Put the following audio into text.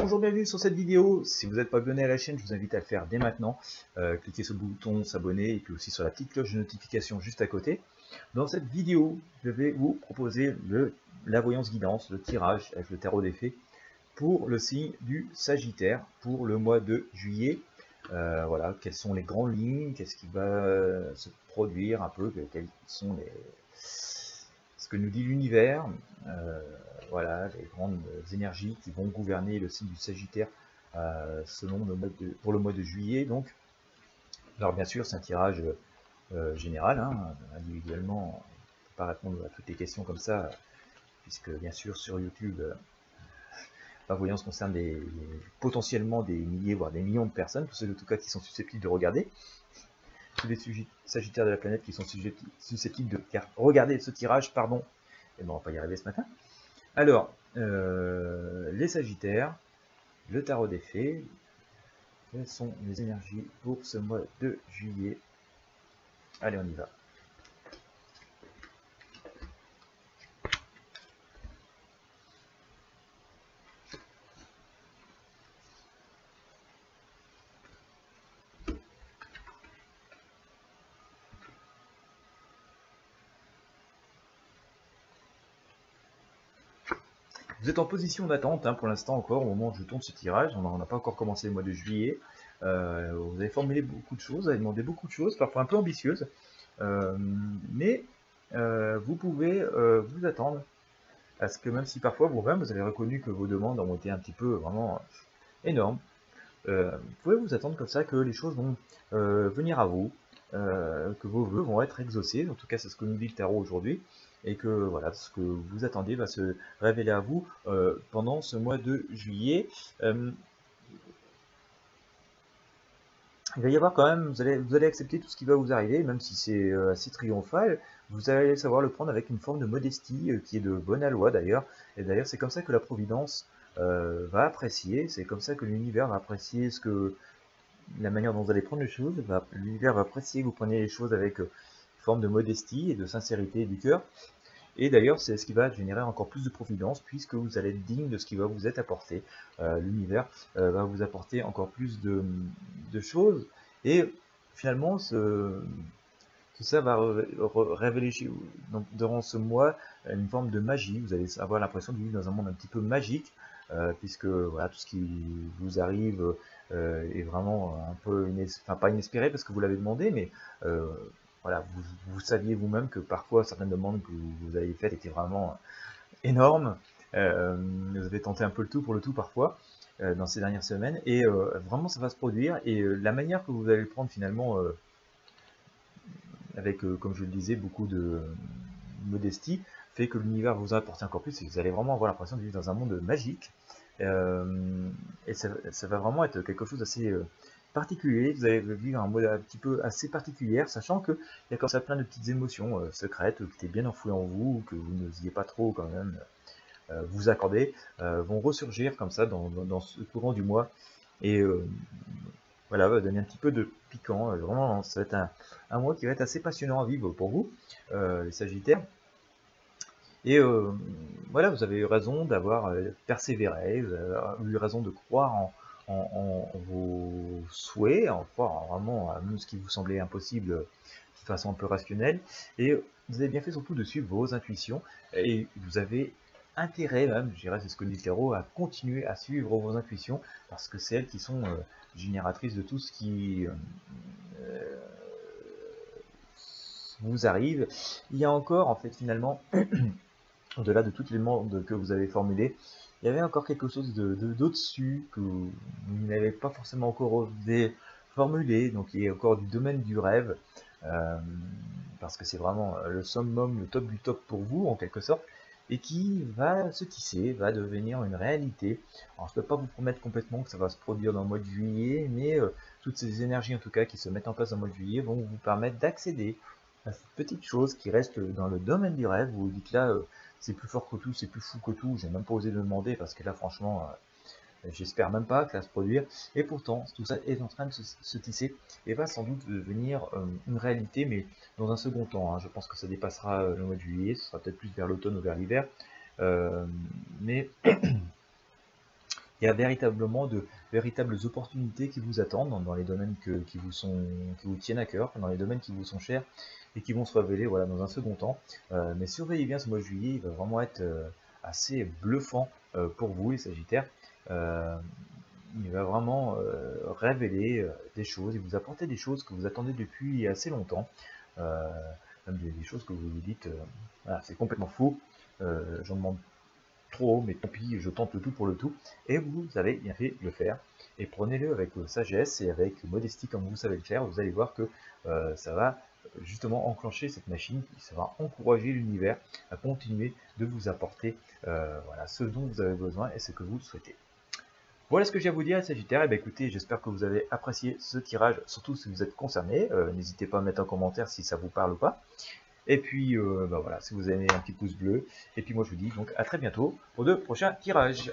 Bonjour, bienvenue sur cette vidéo. Si vous n'êtes pas abonné à la chaîne, je vous invite à le faire dès maintenant. Cliquez sur le bouton s'abonner et puis aussi sur la petite cloche de notification juste à côté. Dans cette vidéo, je vais vous proposer la voyance guidance, le tirage avec le tarot des fées pour le signe du Sagittaire pour le mois de juillet. Voilà, quelles sont les grandes lignes, qu'est-ce qui va se produire un peu, quelles sont ce que nous dit l'univers. Voilà, les grandes énergies qui vont gouverner le signe du Sagittaire pour le mois de juillet. Donc, alors bien sûr, c'est un tirage général, hein, individuellement, on ne peut pas répondre à toutes les questions comme ça, puisque bien sûr sur YouTube, la voyance concerne potentiellement des milliers, voire des millions de personnes, tous ceux en tout cas qui sont susceptibles de regarder. Tous les Sagittaires de la planète qui sont susceptibles de regarder ce tirage, pardon, et bon, on va pas y arriver ce matin. Alors, les Sagittaires, le tarot des fées, quelles sont les énergies pour ce mois de juillet? Allez, on y va. Vous êtes en position d'attente pour l'instant encore, au moment où je tourne ce tirage. On n'a pas encore commencé le mois de juillet. Vous avez formulé beaucoup de choses, vous avez demandé beaucoup de choses, parfois un peu ambitieuses. Mais vous pouvez vous attendre à ce que, même si parfois vous-même vous avez reconnu que vos demandes ont été un petit peu vraiment énormes, vous pouvez vous attendre comme ça que les choses vont venir à vous, que vos vœux vont être exaucés. En tout cas, c'est ce que nous dit le tarot aujourd'hui. Et que voilà, ce que vous attendez va se révéler à vous pendant ce mois de juillet. Il va y avoir quand même, vous allez accepter tout ce qui va vous arriver, même si c'est assez triomphal, vous allez savoir le prendre avec une forme de modestie qui est de bonne aloi d'ailleurs. Et d'ailleurs, c'est comme ça que la Providence va apprécier, c'est comme ça que l'univers va apprécier la manière dont vous allez prendre les choses. L'univers va apprécier que vous preniez les choses avec une forme de modestie et de sincérité du cœur. Et d'ailleurs, c'est ce qui va générer encore plus de providence, puisque vous allez être digne de ce qui va vous être apporté. L'univers va vous apporter encore plus de choses. Et finalement, tout ça va révéler durant ce mois une forme de magie. Vous allez avoir l'impression de vivre dans un monde un petit peu magique, puisque voilà, tout ce qui vous arrive est vraiment un peu, pas inespéré parce que vous l'avez demandé, mais voilà, vous saviez vous-même que parfois certaines demandes que vous avez faites étaient vraiment énormes. Vous avez tenté un peu le tout pour le tout parfois dans ces dernières semaines, et vraiment ça va se produire. Et la manière que vous allez le prendre finalement, avec, comme je le disais, beaucoup de modestie, fait que l'univers vous a apporté encore plus, et vous allez vraiment avoir l'impression de vivre dans un monde magique. Et ça va vraiment être quelque chose d'assez particulier. Vous allez vivre un mode un petit peu assez particulier, sachant qu'il y a comme ça plein de petites émotions secrètes qui étaient bien enfouies en vous, que vous n'osiez pas trop quand même vous accorder, vont ressurgir comme ça dans ce courant du mois. Et voilà, va donner un petit peu de piquant. Vraiment, ça va être un mois qui va être assez passionnant à vivre pour vous, les Sagittaires. Et voilà, vous avez eu raison d'avoir persévéré, vous avez eu raison de croire en vos souhaits, en croire vraiment à ce qui vous semblait impossible de façon un peu rationnelle. Et vous avez bien fait surtout de suivre vos intuitions, et vous avez intérêt même, je dirais, c'est ce que dit le tarot, à continuer à suivre vos intuitions, parce que c'est elles qui sont génératrices de tout ce qui vous arrive. Il y a encore, en fait, finalement, au-delà de toutes les demandes que vous avez formulées, il y avait encore quelque chose d'au-dessus que vous n'avez pas forcément encore osé formuler. Donc il y a encore du domaine du rêve, parce que c'est vraiment le summum, le top du top pour vous en quelque sorte, et qui va se tisser, va devenir une réalité. Alors je ne peux pas vous promettre complètement que ça va se produire dans le mois de juillet, mais toutes ces énergies en tout cas qui se mettent en place dans le mois de juillet vont vous permettre d'accéder à cette petite chose qui reste dans le domaine du rêve. Vous vous dites là, c'est plus fort que tout, c'est plus fou que tout, j'ai même pas osé le demander parce que là franchement j'espère même pas que ça va se produire, et pourtant tout ça est en train de se tisser et va sans doute devenir une réalité, mais dans un second temps. Je pense que ça dépassera le mois de juillet, ce sera peut-être plus vers l'automne ou vers l'hiver, mais il il y a véritablement de véritables opportunités qui vous attendent dans les domaines qui vous tiennent à cœur, dans les domaines qui vous sont chers et qui vont se révéler voilà, dans un second temps. Mais surveillez bien ce mois de juillet, il va vraiment être assez bluffant pour vous les Sagittaires. Il va vraiment révéler des choses, et vous apporter des choses que vous attendez depuis assez longtemps. Même des choses que vous vous dites, voilà, c'est complètement faux, j'en demande trop, mais tant pis, je tente le tout pour le tout. Et vous avez bien fait de le faire. Et prenez-le avec sagesse et avec modestie comme vous savez le faire. Vous allez voir que ça va justement enclencher cette machine, ça va encourager l'univers à continuer de vous apporter voilà, ce dont vous avez besoin et ce que vous souhaitez. Voilà ce que j'ai à vous dire, Sagittaire. Et bien écoutez, j'espère que vous avez apprécié ce tirage, surtout si vous êtes concerné. N'hésitez pas à mettre un commentaire si ça vous parle ou pas. Et puis voilà, si vous avez un petit pouce bleu. Et puis moi je vous dis donc à très bientôt pour de prochains tirages.